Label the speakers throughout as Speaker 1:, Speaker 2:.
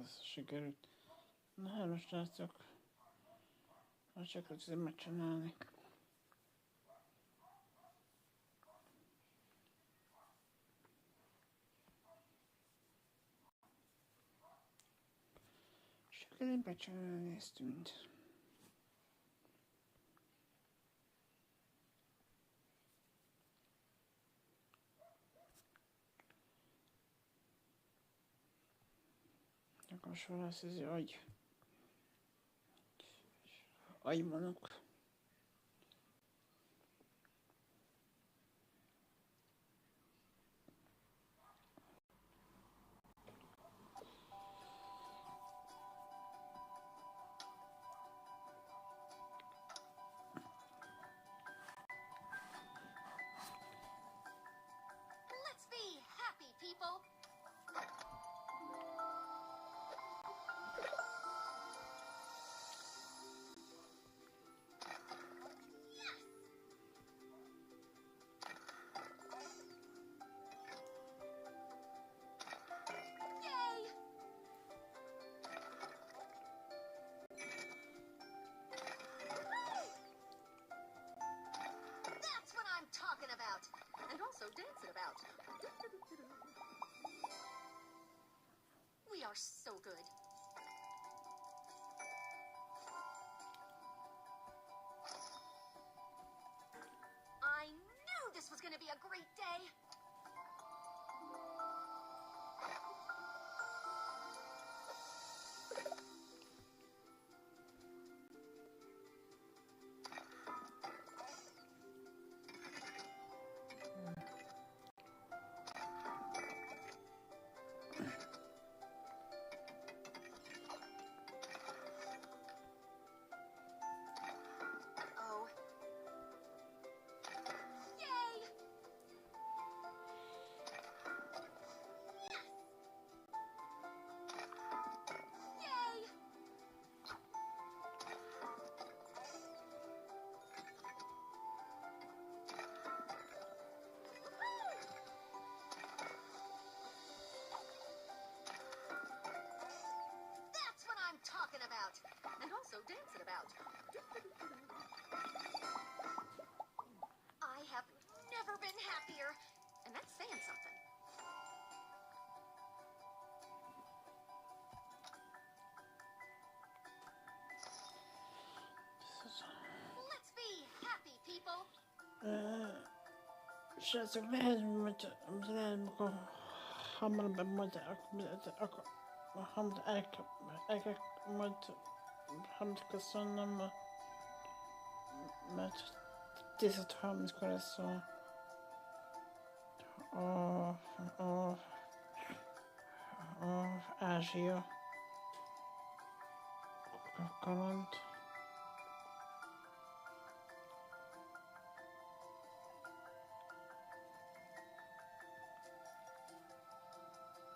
Speaker 1: ez sikerült. Na, hello srácok! Azt csak azért megcsinálni. Sikerült becsinálni ezt tűnt. Akkor sorra lesz ez agymanok.
Speaker 2: Let's be happy, people. And also dancing about. We are so good. I knew this was going to be a great day. About and also dancing about. I have never been happier, and that's saying something. Let's be happy, people.
Speaker 1: Srácok, lehet, hogy hamarabb majd köszönöm, mert 10:30-kor lesz a Ázsia kaland.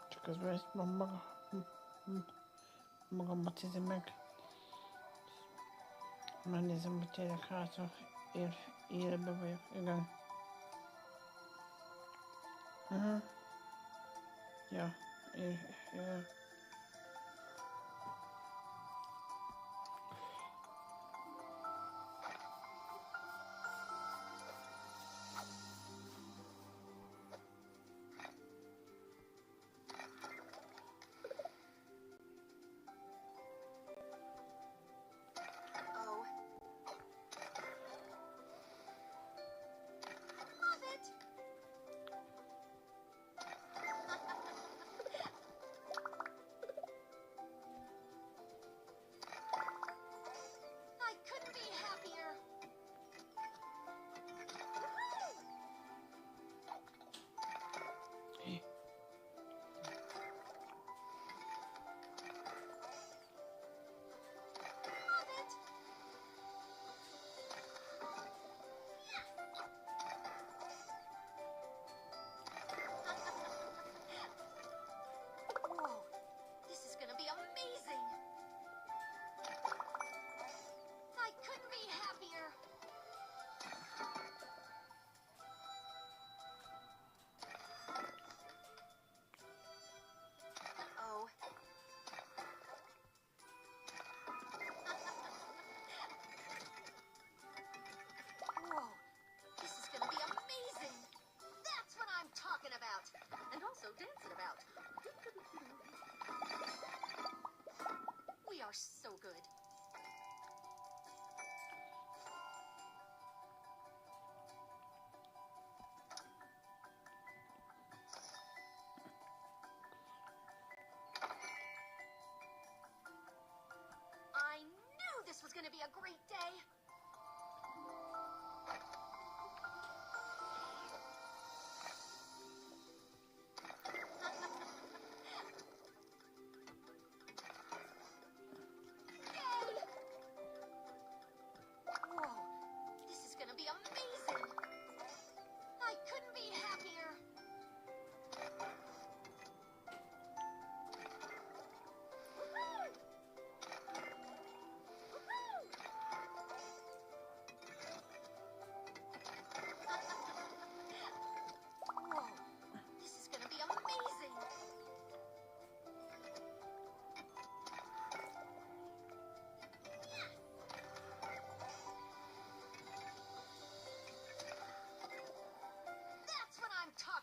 Speaker 1: Csak közben ezt magamat nézem meg. Megnézem, hogy tényleg hátra életben vagyok. Igen. Ja,
Speaker 2: this was gonna be a great day.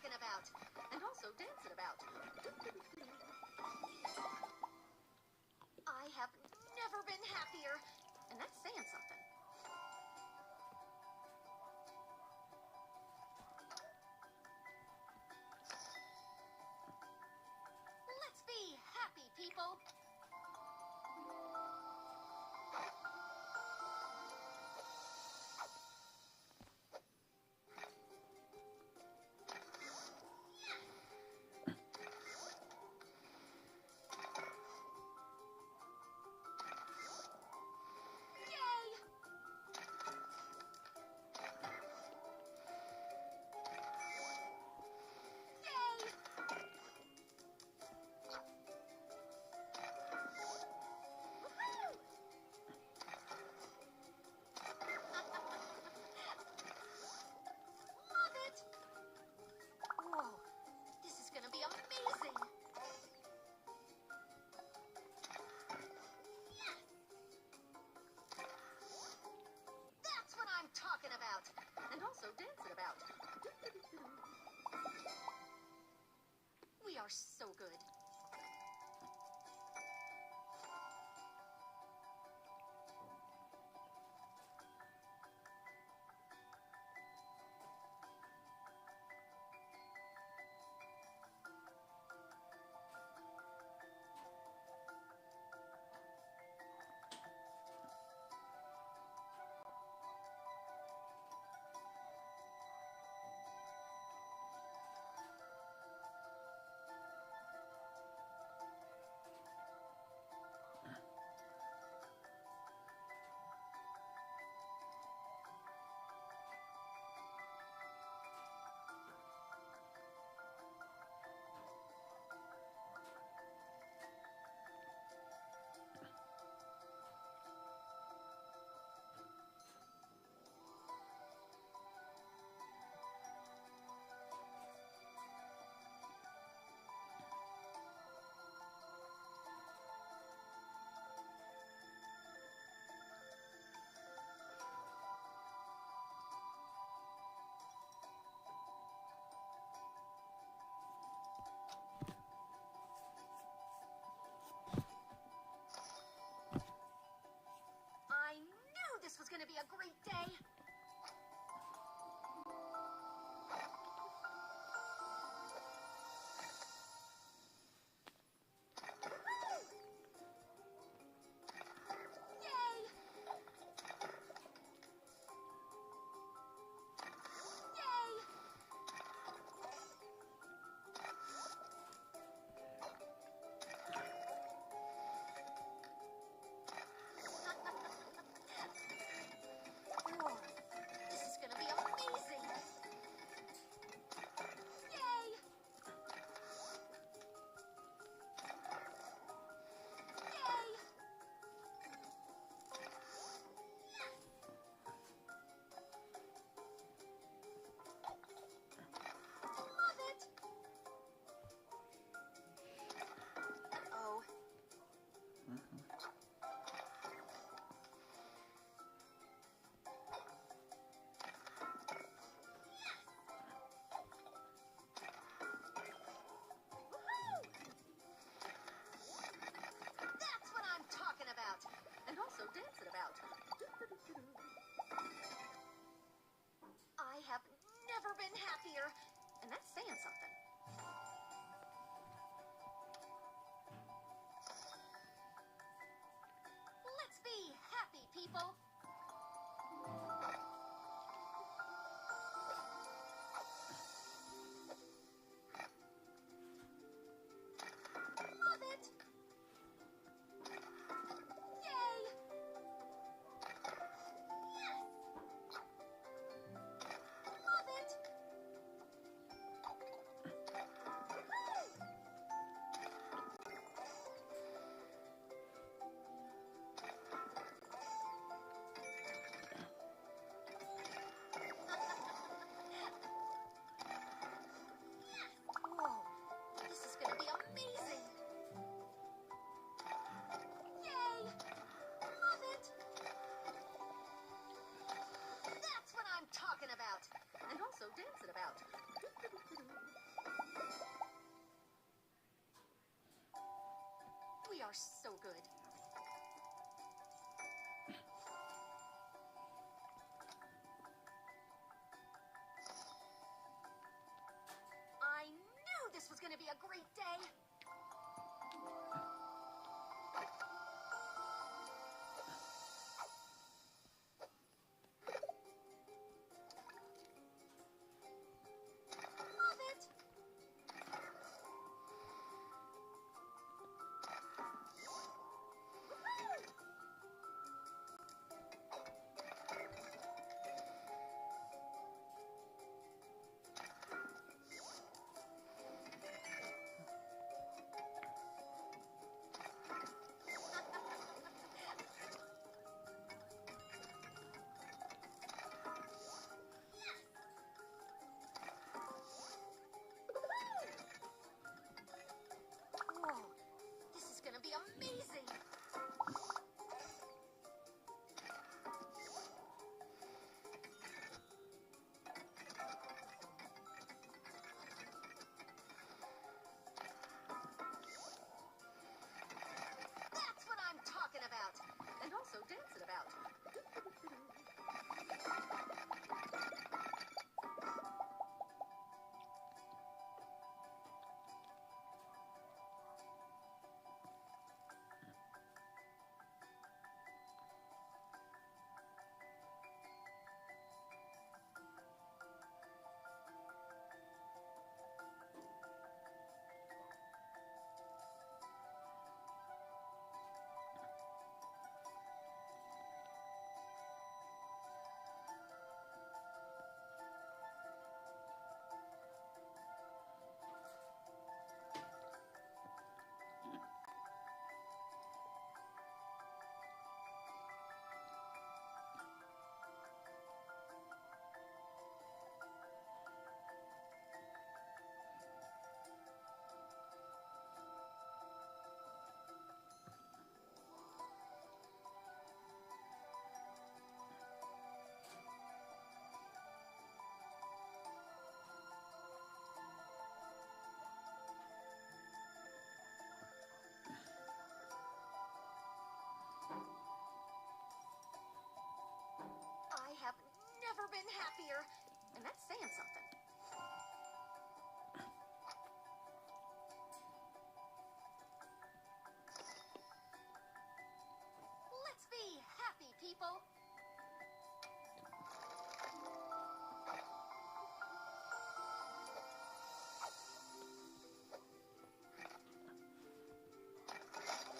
Speaker 2: About and also dancing about. I have never been happier, and that's saying something. Let's be happy, people. And also dancing about. We are so good. This was going to be a great day. dancing about? I have never been happier, and that's saying something. Let's be happy are so good. I knew this was going to be a great day. Love it. Whoa, this is gonna be amazing! That's what I'm talking about! And also dancing about. I have never been happier, and that's saying something. Let's be happy, people.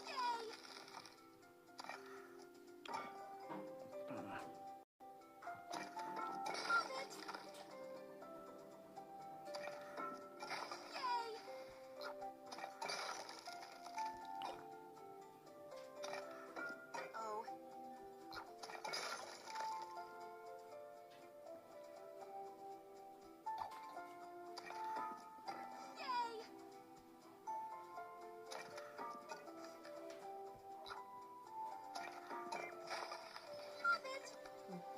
Speaker 2: Yay! Love it! Yay! Oh. Yay! Love it! Yay!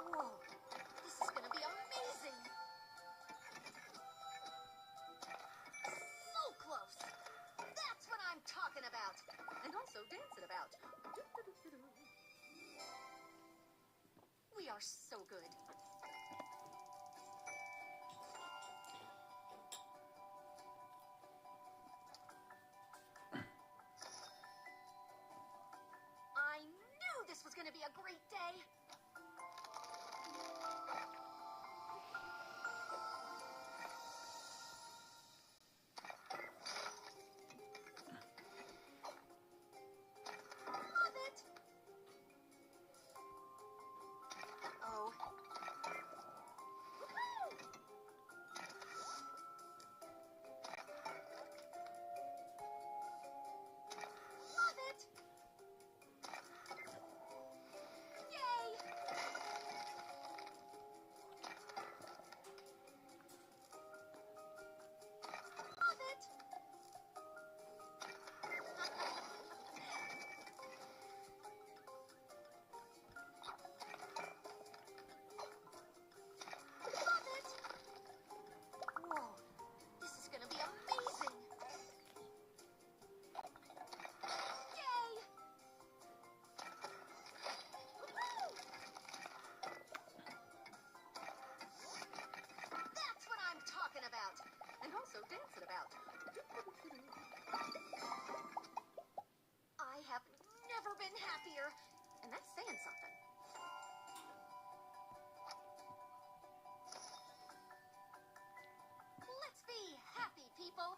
Speaker 2: Whoa, this is gonna be amazing! So close! That's what I'm talking about! And also dancing about. We are so good. I knew this was gonna be a great day! Love it! Oh. Love it! Yay! happier, and that's saying something. Let's be happy, people.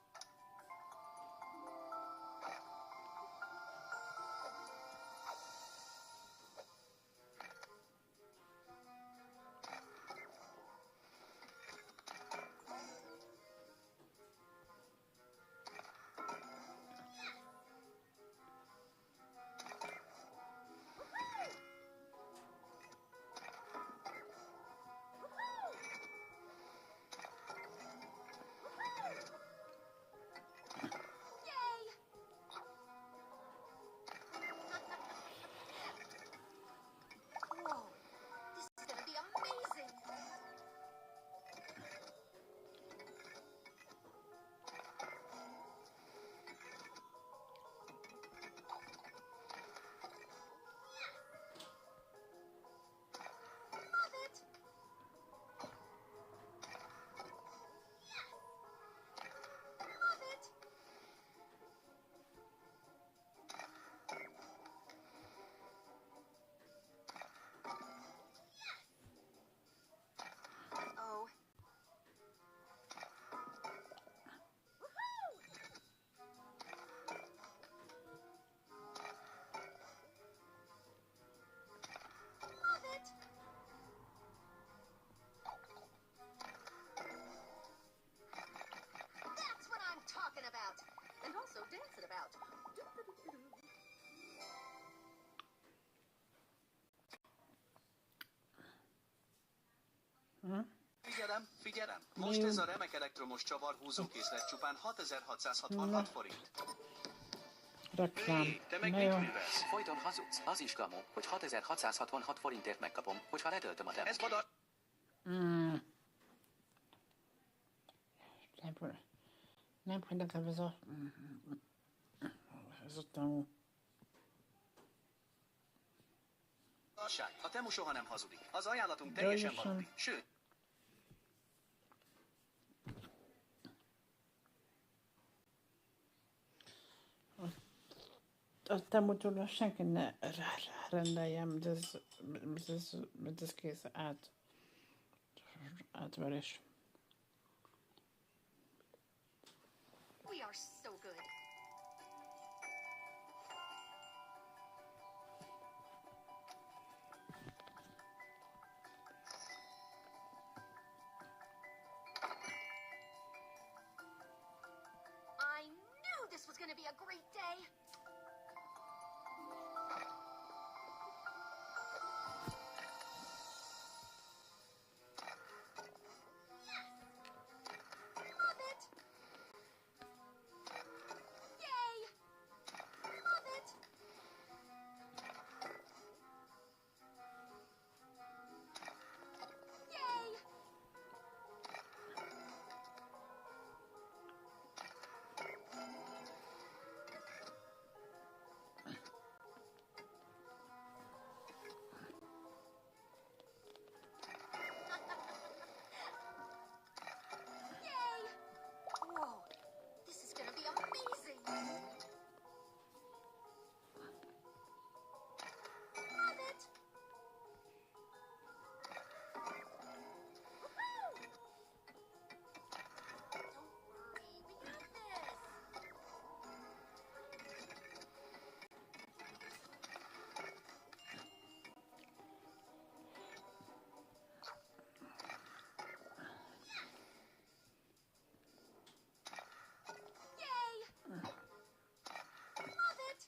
Speaker 2: Whoa, this is gonna be amazing. Love it. Love it. Uh-oh. Woohoo! Love it. That's what I'm talking about. And also dancing about.
Speaker 3: Figyelem, figyelem! Most ez a remek elektromos csavarhúzókészlet csupán 6666 forint.
Speaker 1: Reklám.
Speaker 3: Hé, te meg
Speaker 1: Na
Speaker 3: mit
Speaker 1: jó.
Speaker 3: művelsz?
Speaker 4: Folyton hazudsz. Az is kamu, hogy 6666 forintért megkapom, hogyha letöltöm a demót.
Speaker 3: Ez vadar...
Speaker 1: Nem, hogy nekem ez a... Ez a tanú.
Speaker 3: A Temu soha nem hazudik. Az ajánlatunk teljesen
Speaker 1: Gyorsan.
Speaker 3: valódi. Sőt,
Speaker 1: A temutól senki ne rendeljem, ez kész átverés.
Speaker 2: We are so good. I knew this was going to be a great day. Love it. Yay. Love it. Yay. Yay! Whoa, this is gonna be amazing! Love it! Woohoo! Don't worry, we got this! Yay! Love it!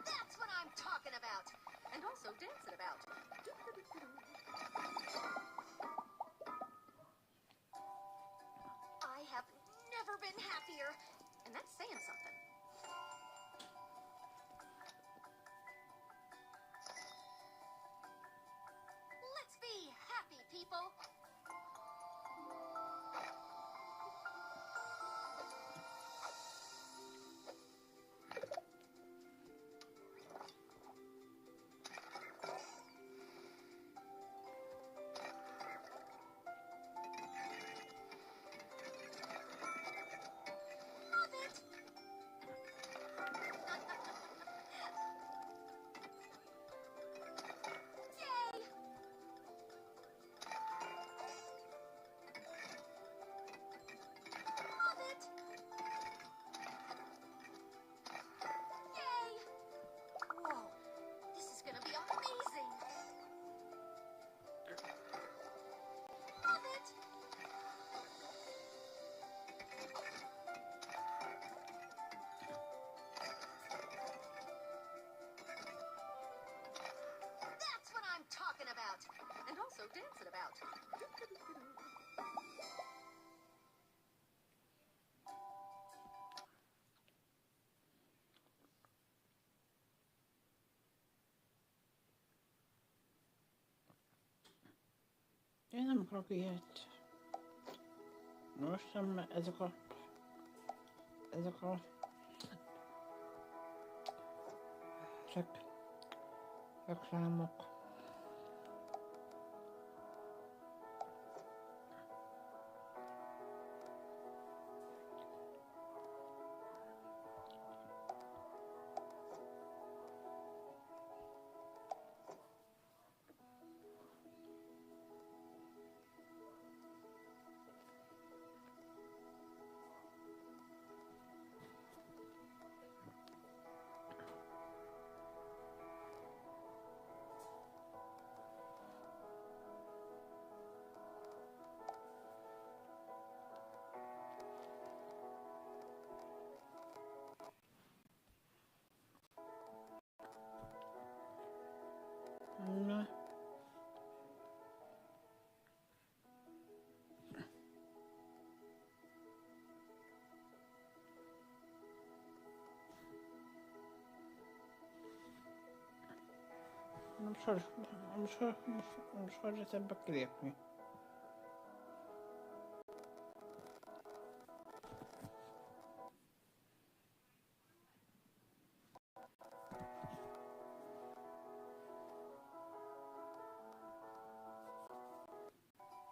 Speaker 2: That's what I'm talking about! And also dancing about. I have never been happier, and that's saying something. Let's be happy, people.
Speaker 1: Én nem akarok ilyet. Most nem, ezek a reklámok. Na. Nem sor ebbe kilépni.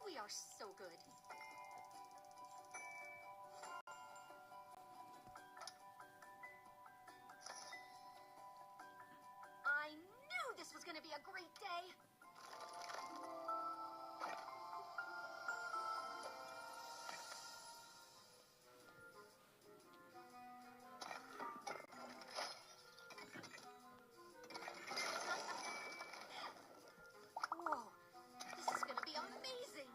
Speaker 2: We are so good. I knew this was going to be a great day. Whoa, this is going to be amazing.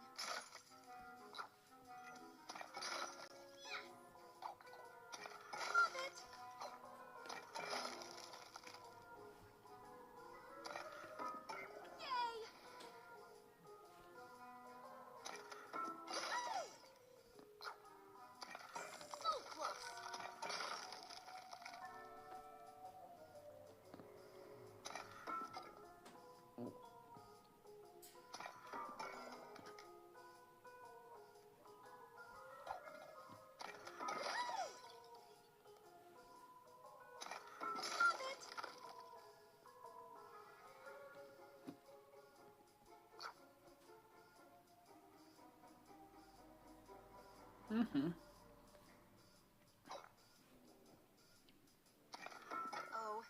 Speaker 2: Yes. Love it. Yay. So close. Love it. Oh,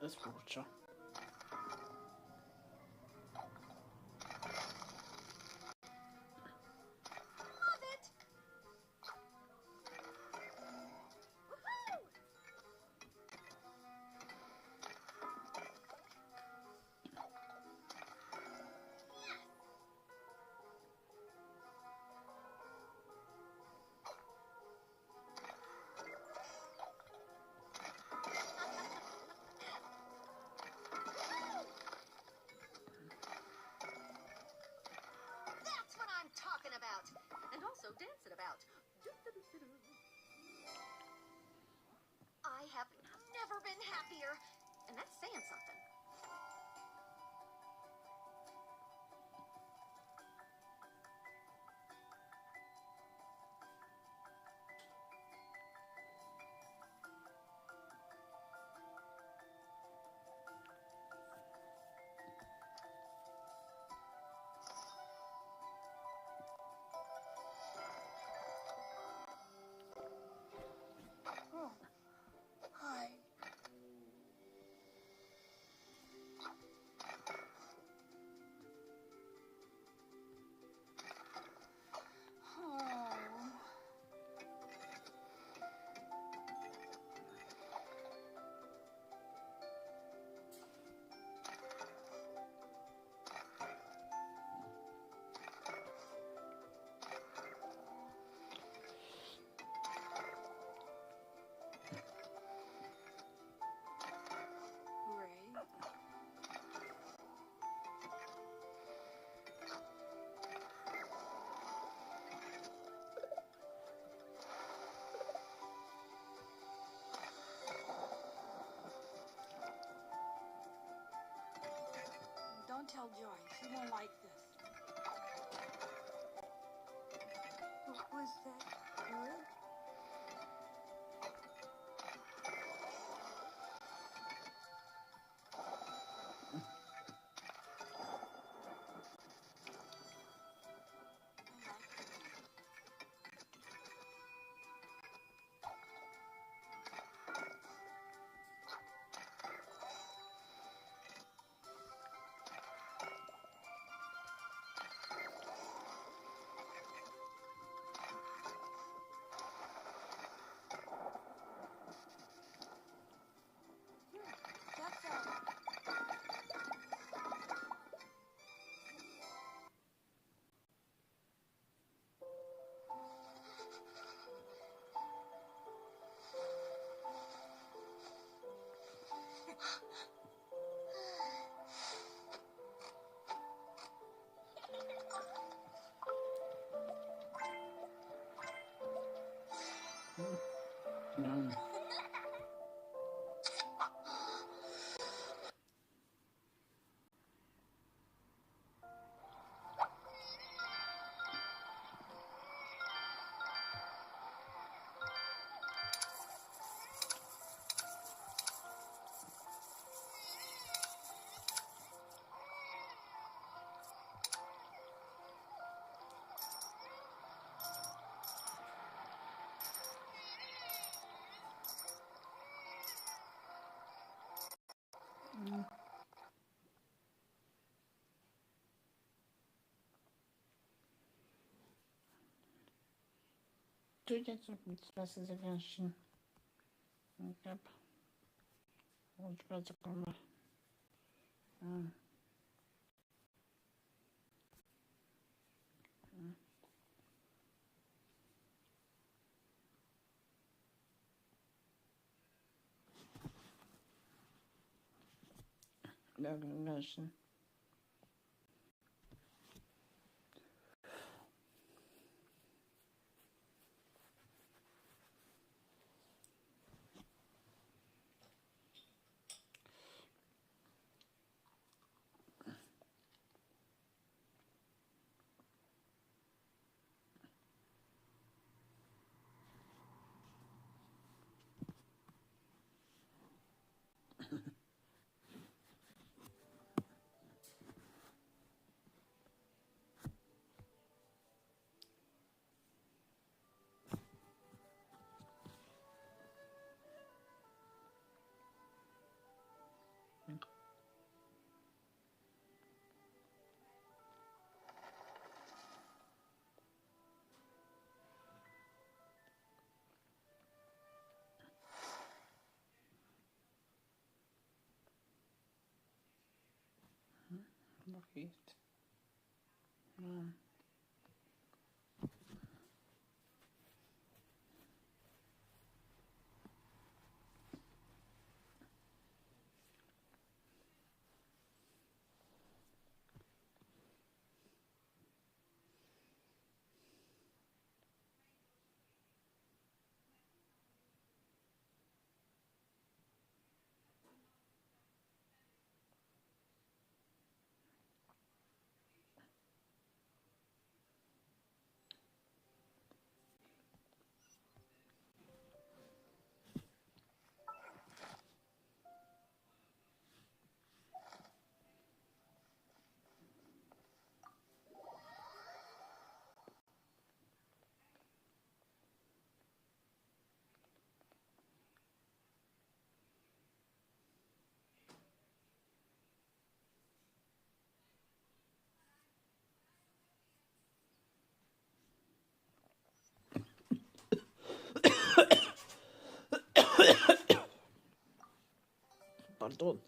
Speaker 1: Ez furcsa.
Speaker 2: love it. Woohoo! That's what I'm talking about. And also dancing about. I have never been happier. And that's saying something.
Speaker 5: Don't tell Joy. She won't like this. Was that good?
Speaker 1: No. Tudjátok, mit lesz ez a verseny? Inkább úgy bezakom be. Verseny. Bakít. Nem. Pardon.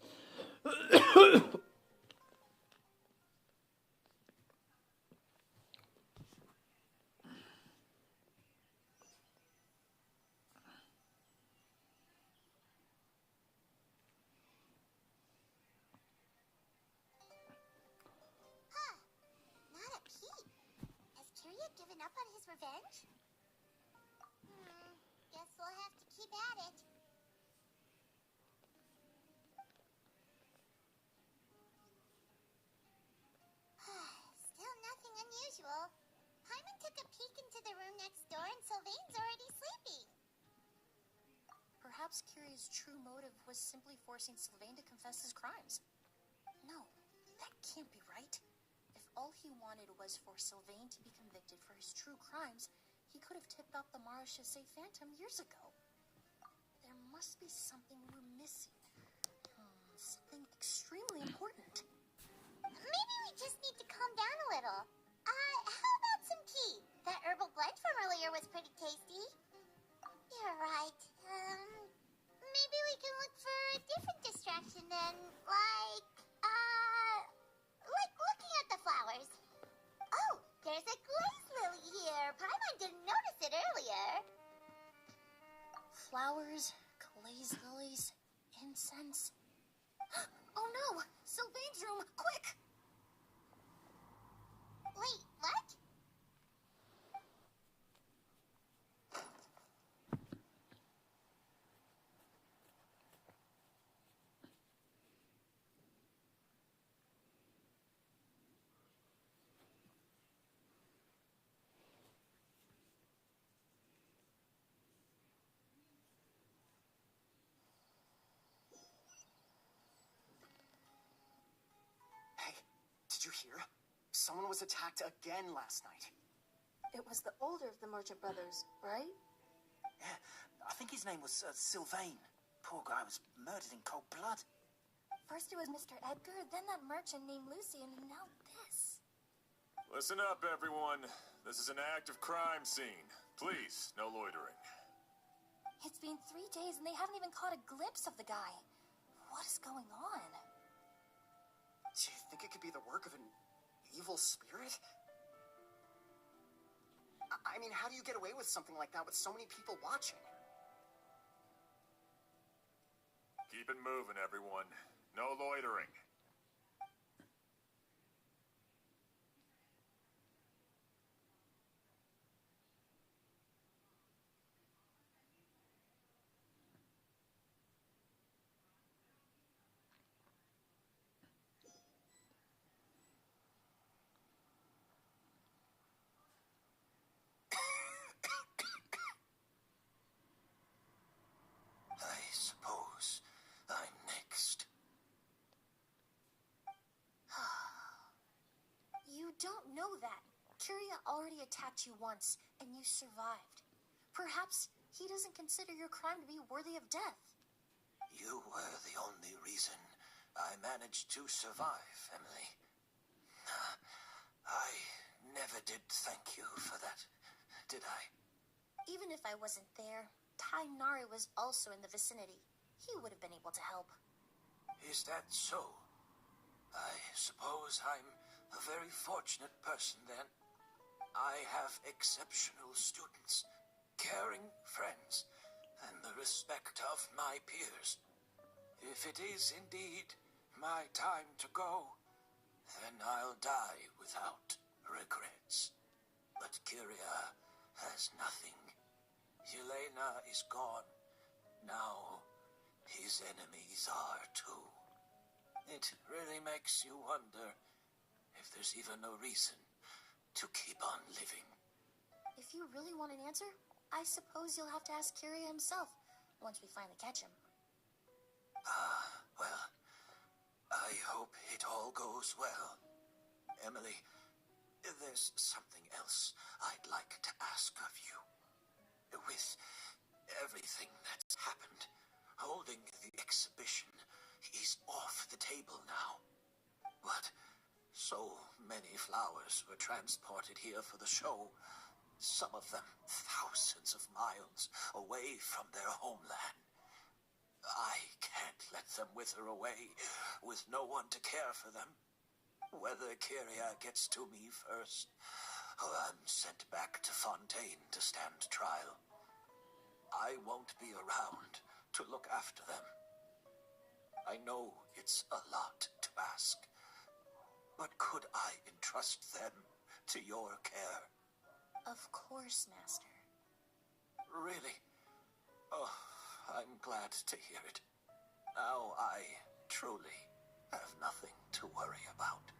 Speaker 2: Not a peep. Has Kirya given up on his revenge? Guess we'll have to keep at it. Perhaps Kiria's true motive was simply forcing Sylvain to confess his crimes. No, that can't be right. If all he wanted was for Sylvain to be convicted for his true crimes, he could have tipped off the Marechaussee Phantom years ago. There must be something we're missing. Something extremely important.
Speaker 6: Maybe we just need to calm down a little. How about some tea? That herbal blend from earlier was pretty tasty. You're right. Maybe we can look for a different distraction then, like looking at the flowers. Oh, there's a glaze lily here. Paimon didn't notice it earlier.
Speaker 2: Flowers, glaze lilies, incense. Oh no! Sylvain's room! Quick!
Speaker 6: Wait, what?
Speaker 7: Hey, did you hear? Someone was attacked again last night.
Speaker 5: It was the older of the merchant brothers, right?
Speaker 7: Yeah, I think his name was Sylvain. Poor guy was murdered in cold blood.
Speaker 2: First it was Mr. Edgar, then that merchant named Lucy, and now this.
Speaker 8: Listen up, everyone. This is an active crime scene. Please, no loitering.
Speaker 2: It's been 3 days and they haven't even caught a glimpse of the guy. What is going on?
Speaker 7: Do you think it could be the work of an evil spirit? I mean, how do you get away with something like that with so many people watching?
Speaker 8: Keep it moving, everyone. No loitering.
Speaker 7: I suppose I'm next.
Speaker 2: You don't know that. Kiria already attacked you once, and you survived. Perhaps he doesn't consider your crime to be worthy of death.
Speaker 7: You were the only reason I managed to survive, Emily. I never did thank you for that, did I?
Speaker 2: Even if I wasn't there, Tainari was also in the vicinity. He would have been able to help.
Speaker 7: Is that so? I suppose I'm a very fortunate person then. I have exceptional students, caring friends, and the respect of my peers. If it is indeed my time to go, then I'll die without regrets. But Kiria has nothing. Yelena is gone. Now his enemies are too. It really makes you wonder if there's even a reason to keep on living.
Speaker 2: If you really want an answer, I suppose you'll have to ask Kiria himself once we finally catch him.
Speaker 7: Well, I hope it all goes well. Emily, there's something else I'd like to ask of you. With everything that's happened, holding the exhibition is off the table now. But so many flowers were transported here for the show, some of them thousands of miles away from their homeland. I can't let them wither away with no one to care for them. Whether Kiria gets to me first, or I'm sent back to Fontaine to stand trial, I won't be around to look after them. I know it's a lot to ask, but could I entrust them to your care?
Speaker 2: Of course, Master.
Speaker 7: Really? Oh, I'm glad to hear it. Now I truly have nothing to worry about.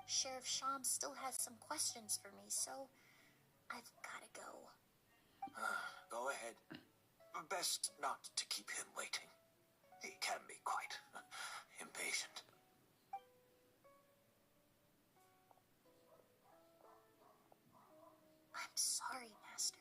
Speaker 2: Sheriff Sham still has some questions for me, so I've gotta go.
Speaker 7: Go ahead. Best not to keep him waiting. He can be quite impatient.
Speaker 2: I'm sorry, Master.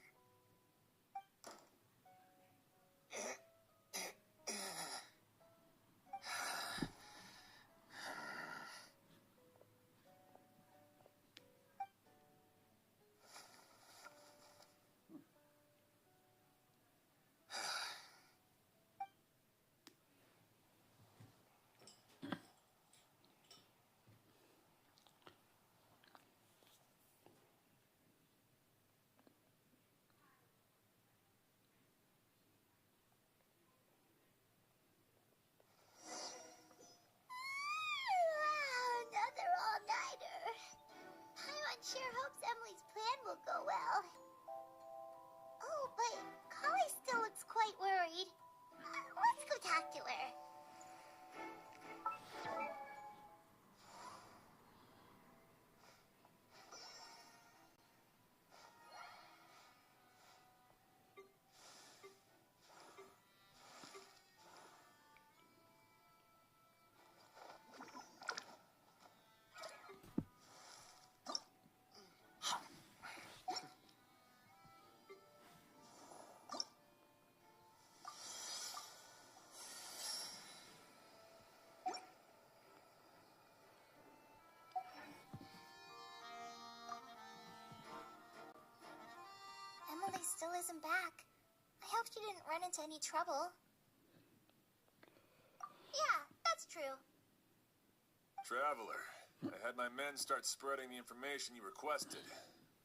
Speaker 6: Another all-nighter. I'm unsure hopes Emily's plan will go well. Oh, but Collie still looks quite worried. Let's go talk to her. Emily still isn't back. I hope she didn't run into any trouble. Yeah, that's true.
Speaker 8: Traveler, I had my men start spreading the information you requested.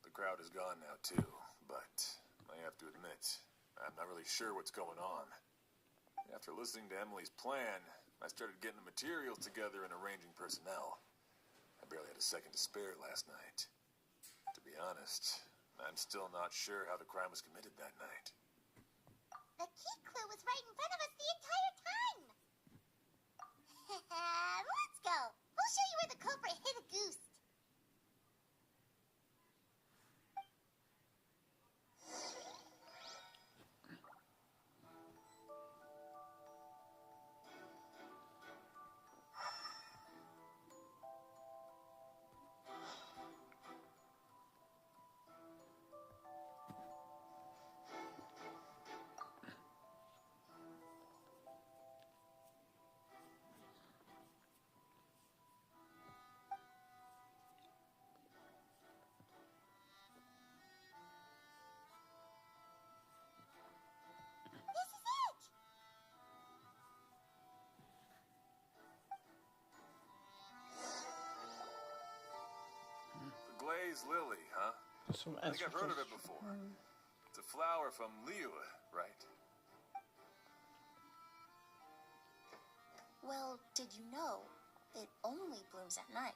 Speaker 8: The crowd is gone now, too, but I have to admit, I'm not really sure what's going on. After listening to Emily's plan, I started getting the materials together and arranging personnel. I barely had a second to spare last night. To be honest, I'm still not sure how the crime was committed that night.
Speaker 6: The key clue was right in front of us the entire time. Let's go. We'll show you where the culprit hid a goose. This is it.
Speaker 8: The glazed lily, huh?
Speaker 1: Some
Speaker 8: I think I've heard of it
Speaker 1: estrogen.
Speaker 8: before. It's a flower from Liyue, right?
Speaker 2: Well, did you know it only blooms at night?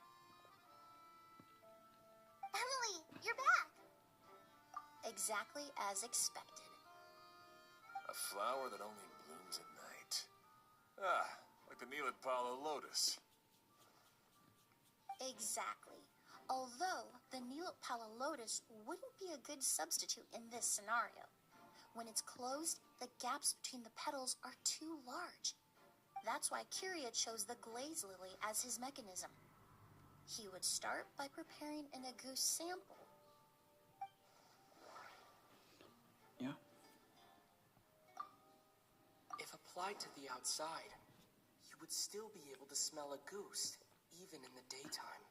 Speaker 6: Emily, you're back.
Speaker 2: Exactly as expected.
Speaker 8: A flower that only blooms at night. Ah, like the Neelid-Pala lotus.
Speaker 2: Exactly. Although the Neelid-Pala lotus wouldn't be a good substitute in this scenario. When it's closed, the gaps between the petals are too large. That's why Curia chose the glaze lily as his mechanism. He would start by preparing an agouti sample.
Speaker 1: Yeah.
Speaker 9: If applied to the outside, you would still be able to smell a goose, even in the daytime.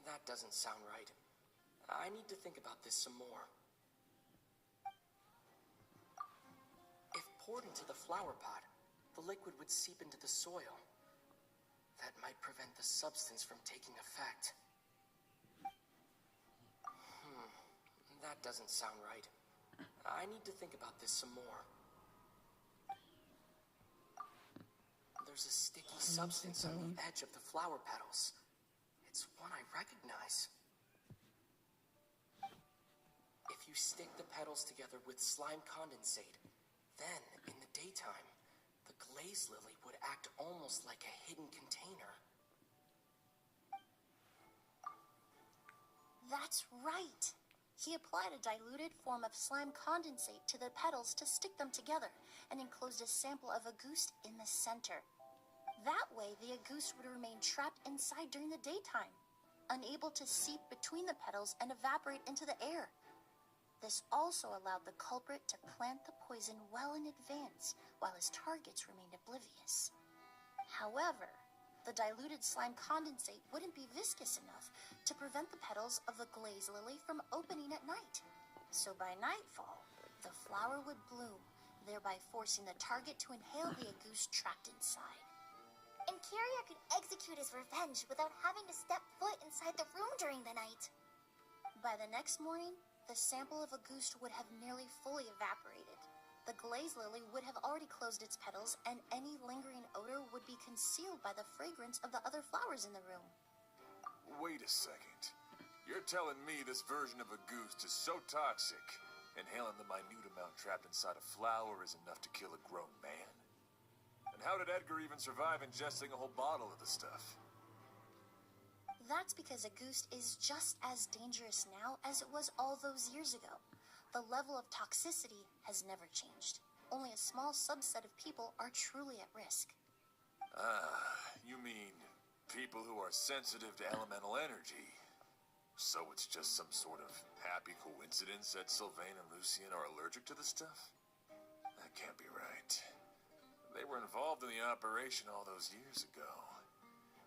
Speaker 9: That doesn't sound right. I need to think about this some more. If poured into the flower pot, the liquid would seep into the soil. That might prevent the substance from taking effect. That doesn't sound right. I need to think about this some more. There's a sticky substance on the edge of the flower petals. It's one I recognize. If you stick the petals together with slime condensate, then, in the daytime, the glaze lily would act almost like a hidden container.
Speaker 2: That's right. He applied a diluted form of slime condensate to the petals to stick them together and enclosed a sample of agouste in the center. That way, the agouste would remain trapped inside during the daytime, unable to seep between the petals and evaporate into the air. This also allowed the culprit to plant the poison well in advance, while his targets remained oblivious. However, the diluted slime condensate wouldn't be viscous enough to prevent the petals of the glaze lily from opening at night. So by nightfall, the flower would bloom, thereby forcing the target to inhale the agouste trapped inside.
Speaker 6: And Kyria could execute his revenge without having to step foot inside the room during the night.
Speaker 2: By the next morning, the sample of agouste would have nearly fully evaporated. The glaze lily would have already closed its petals, and any lingering odor would be concealed by the fragrance of the other flowers in the room.
Speaker 8: Wait a second. You're telling me this version of agouste is so toxic, inhaling the minute amount trapped inside a flower is enough to kill a grown man? And how did Edgar even survive ingesting a whole bottle of the stuff?
Speaker 2: That's because agouste is just as dangerous now as it was all those years ago. The level of toxicity has never changed. Only a small subset of people are truly at risk.
Speaker 8: You mean people who are sensitive to elemental energy? So it's just some sort of happy coincidence that Sylvain and Lucien are allergic to the stuff? That can't be right. They were involved in the operation all those years ago.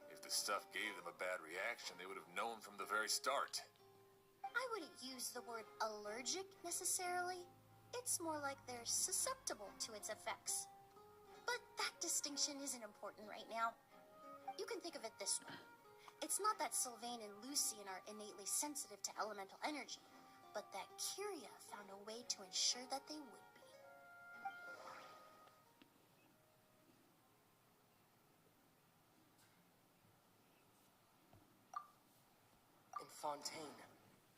Speaker 8: If the stuff gave them a bad reaction, they would have known from the very start.
Speaker 2: I wouldn't use the word allergic necessarily. It's more like they're susceptible to its effects. But that distinction isn't important right now. You can think of it this way. It's not that Sylvain and Lucien are innately sensitive to elemental energy, but that Kyria found a way to ensure that they would be.
Speaker 9: In Fontaine,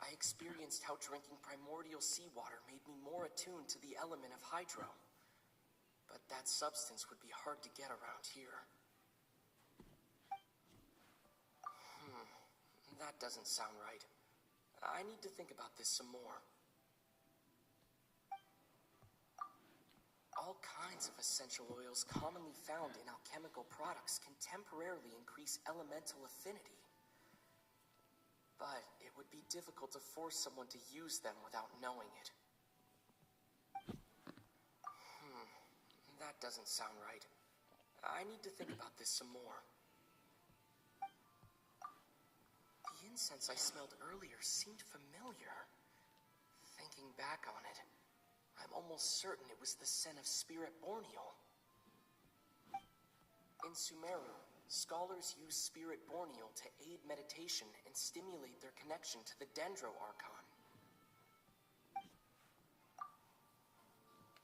Speaker 9: I experienced how drinking primordial seawater made me more attuned to the element of hydro. But that substance would be hard to get around here. That doesn't sound right. I need to think about this some more. All kinds of essential oils commonly found in alchemical products can temporarily increase elemental affinity. But it would be difficult to force someone to use them without knowing it. That doesn't sound right. I need to think about this some more. The incense I smelled earlier seemed familiar. Thinking back on it, I'm almost certain it was the scent of spirit borneal. In Sumeru, scholars use spirit borneal to aid meditation and stimulate their connection to the Dendro Archon.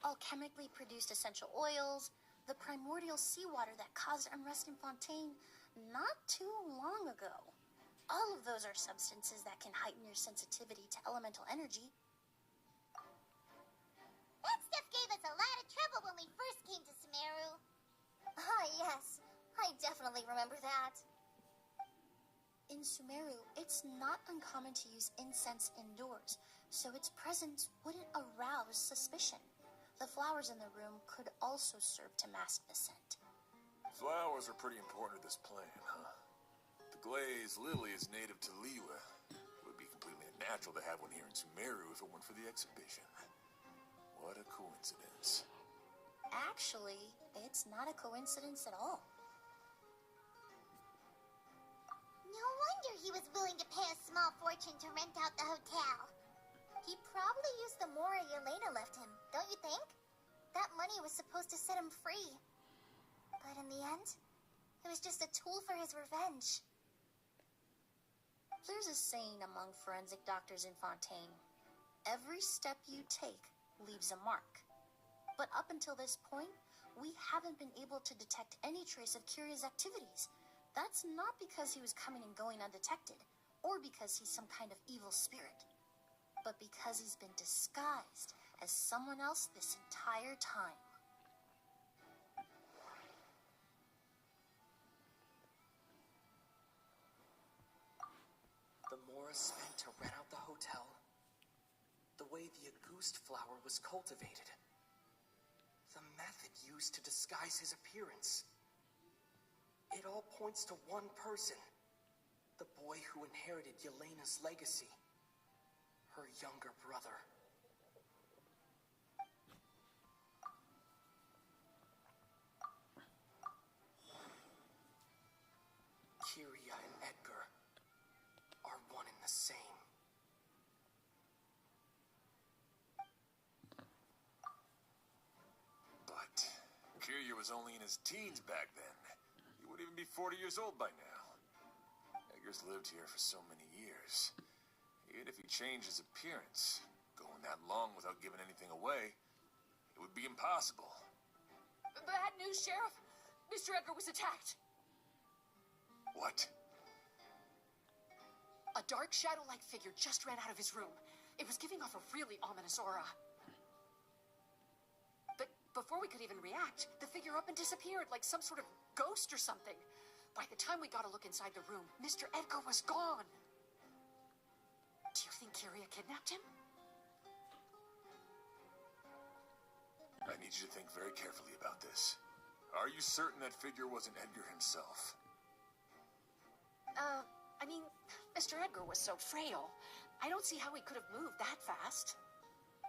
Speaker 2: Alchemically produced essential oils, the primordial seawater that caused unrest in Fontaine not too long ago. All of those are substances that can heighten your sensitivity to elemental energy.
Speaker 6: That stuff gave us a lot of trouble when we first came to Sumeru. Ah, yes. I definitely remember that.
Speaker 2: In Sumeru, it's not uncommon to use incense indoors, so its presence wouldn't arouse suspicion. The flowers in the room could also serve to mask the scent.
Speaker 8: Flowers are pretty important to this plan, huh? The glazed lily is native to Liyue. It would be completely unnatural to have one here in Sumeru if it weren't for the exhibition. What a coincidence.
Speaker 2: Actually, it's not a coincidence at all.
Speaker 6: No wonder he was willing to pay a small fortune to rent out the hotel. He probably used the Mora Yelena left him, don't you think? That money was supposed to set him free. But in the end, it was just a tool for his revenge.
Speaker 2: There's a saying among forensic doctors in Fontaine. Every step you take leaves a mark. But up until this point, we haven't been able to detect any trace of Kyria's activities. That's not because he was coming and going undetected, or because he's some kind of evil spirit, but because he's been disguised as someone else this entire time.
Speaker 9: The Mora spent to rent out the hotel, the way the Auguste flower was cultivated. The method used to disguise his appearance. It all points to one person. The boy who inherited Yelena's legacy. Her younger brother. Kyria and Edgar are one and the same.
Speaker 8: But Kyria was only in his teens back then. He wouldn't even be 40 years old by now. Edgar's lived here for so many years. Even if he changed his appearance, going that long without giving anything away, it would be impossible.
Speaker 10: Bad news, Sheriff. Mr. Edgar was attacked.
Speaker 8: What?
Speaker 10: A dark shadow-like figure just ran out of his room. It was giving off a really ominous aura. But before we could even react, the figure up and disappeared like some sort of ghost or something. By the time we got a look inside the room, Mr. Edgar was gone. Do you think Kyria kidnapped him?
Speaker 8: I need you to think very carefully about this. Are you certain that figure wasn't Edgar himself?
Speaker 10: I mean, Mr. Edgar was so frail. I don't see how he could have moved that fast.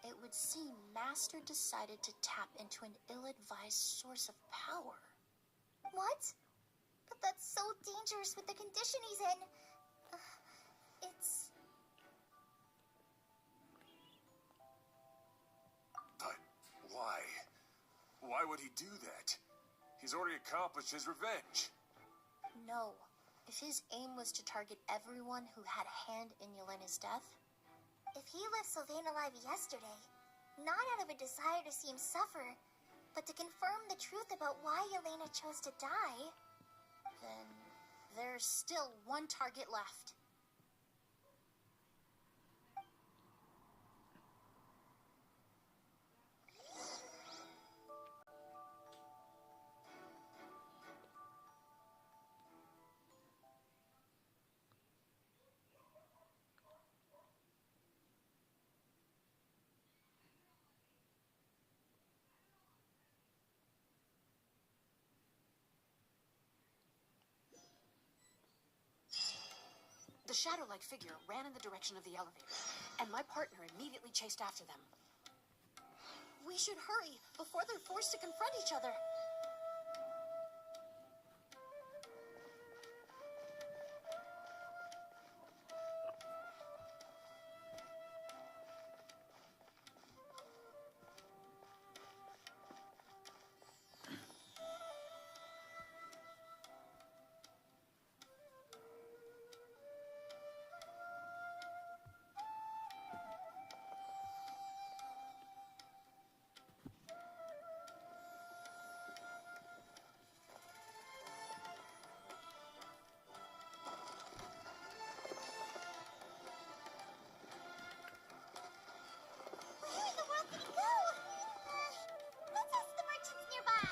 Speaker 2: It would seem Master decided to tap into an ill-advised source of power.
Speaker 6: What? But that's so dangerous with the condition he's in. It's...
Speaker 8: But why? Why would he do that? He's already accomplished his revenge.
Speaker 2: No. If his aim was to target everyone who had a hand in Yelena's death...
Speaker 6: If he left Sylvain alive yesterday, not out of a desire to see him suffer, but to confirm the truth about why Yelena chose to die...
Speaker 2: Then there's still one target left.
Speaker 10: The shadow-like figure ran in the direction of the elevator, and my partner immediately chased after them.
Speaker 2: We should hurry before they're forced to confront each other.
Speaker 6: Where in the world did he go? Let's ask the merchants nearby.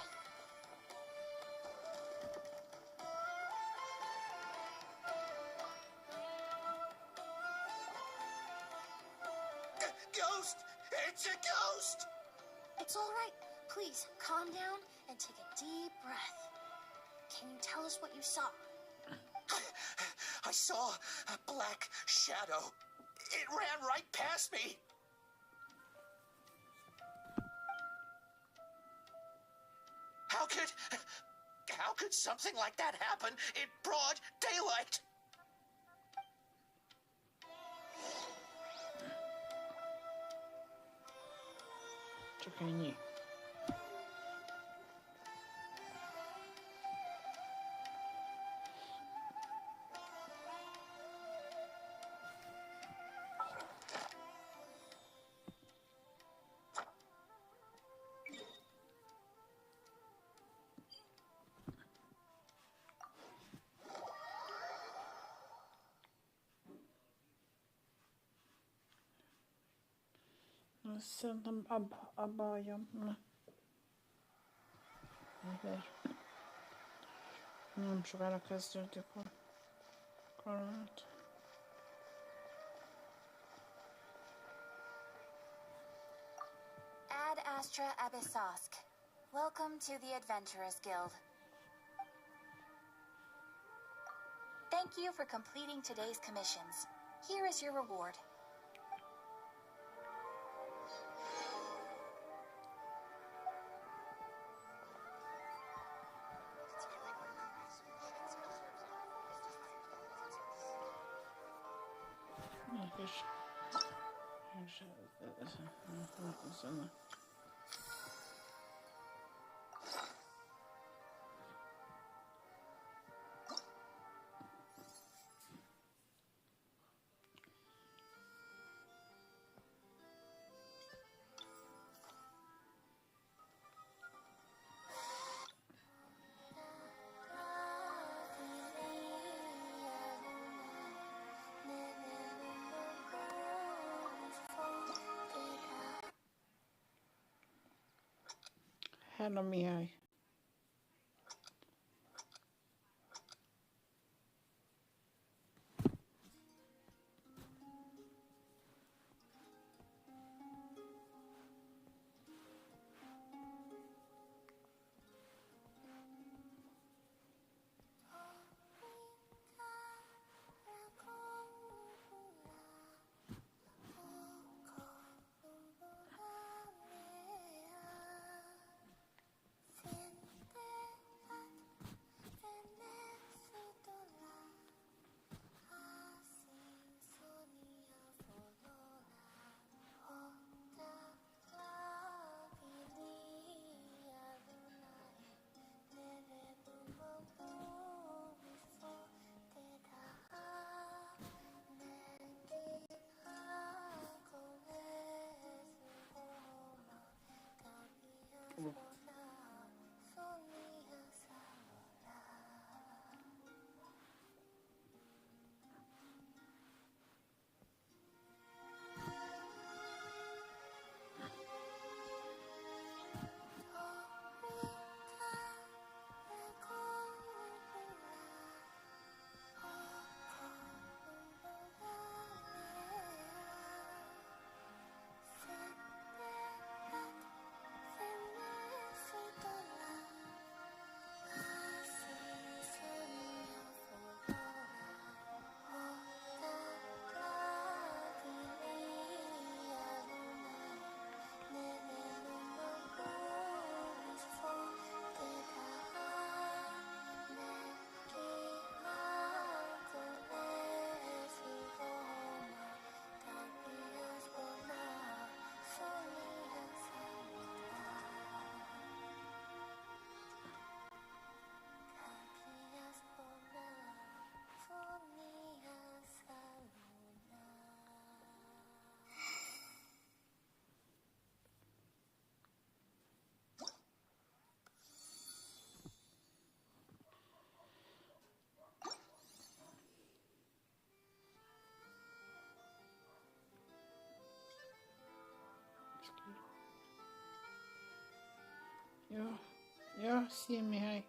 Speaker 7: Ghost! It's a ghost!
Speaker 2: It's all right. Please, calm down and take a deep breath. Can you tell us what you saw?
Speaker 7: I saw a black shadow. It ran right past me. How could something like that happen in broad daylight?
Speaker 1: Czekaj, nie. Szerintem abba hagyom. Na. Nem sokára kezdődik a kaland.
Speaker 2: Astra Abyssosk. Welcome to the Adventurers Guild. Thank you for completing today's commissions. Here is your reward.
Speaker 1: Hello, Mihály. Ja, szia Mihály.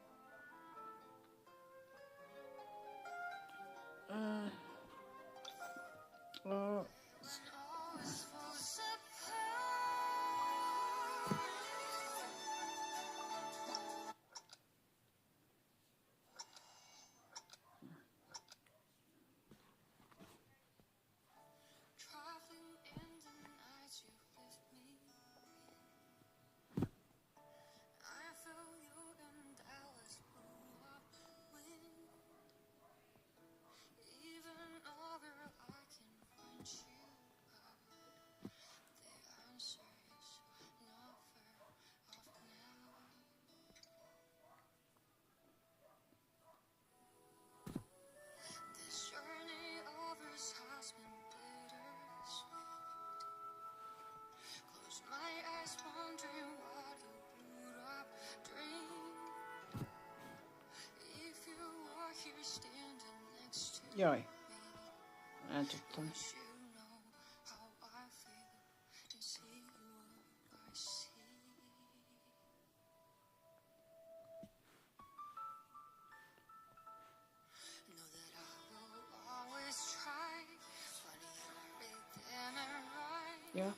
Speaker 1: Jaj, eltudtam. Ja.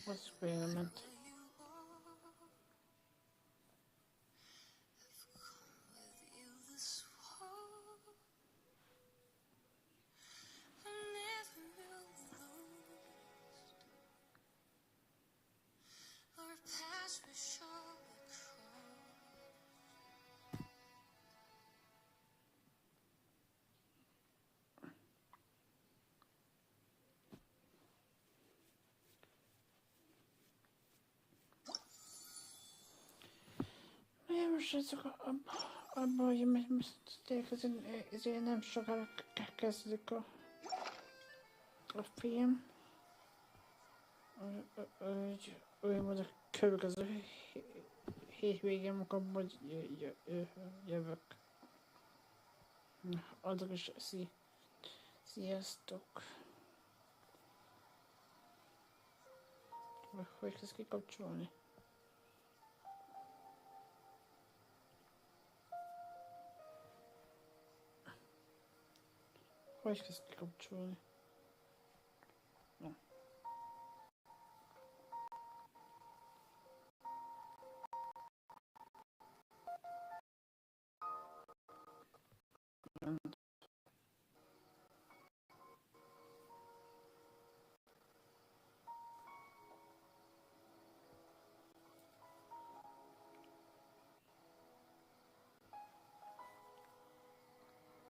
Speaker 1: Vad experiment. Most ezek abban, hogy megmutatják, ezért nem sokára kezdődik a film. Úgymond a következő hétvégén munkában jövök. Addig is sziasztok! Hogy kezd kikapcsolni? Hogy kezd kikapcsolni?